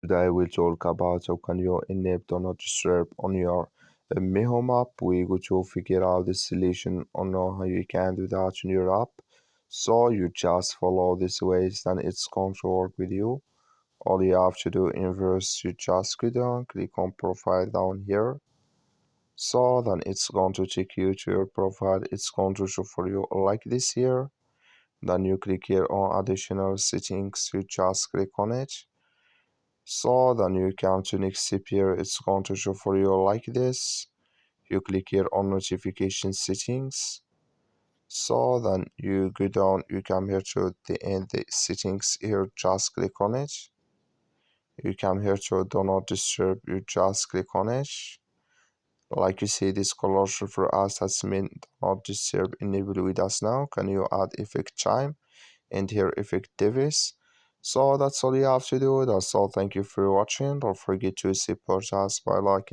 Today we'll talk about how can you enable Do Not Disturb on your Home app. We go to figure out the solution on how you can do that in your app. So you just follow these ways, then it's going to work with you. All you have to do in first, you just go down, click on profile down here. So then it's going to take you to your profile. It's going to show for you like this here. Then you click here on additional settings. You just click on it. So then you come to next step here. It's going to show for you like this. You click here on notification settings. So then you go down. You come here to the end the settings here. Just click on it. You come here to do not disturb. You just click on it. Like you see, this color for us has been do not disturb enabled with us now. Can you add effect chime and here effect device? So that's all you have to do. That's all. Thank you for watching. Don't forget to support us by liking.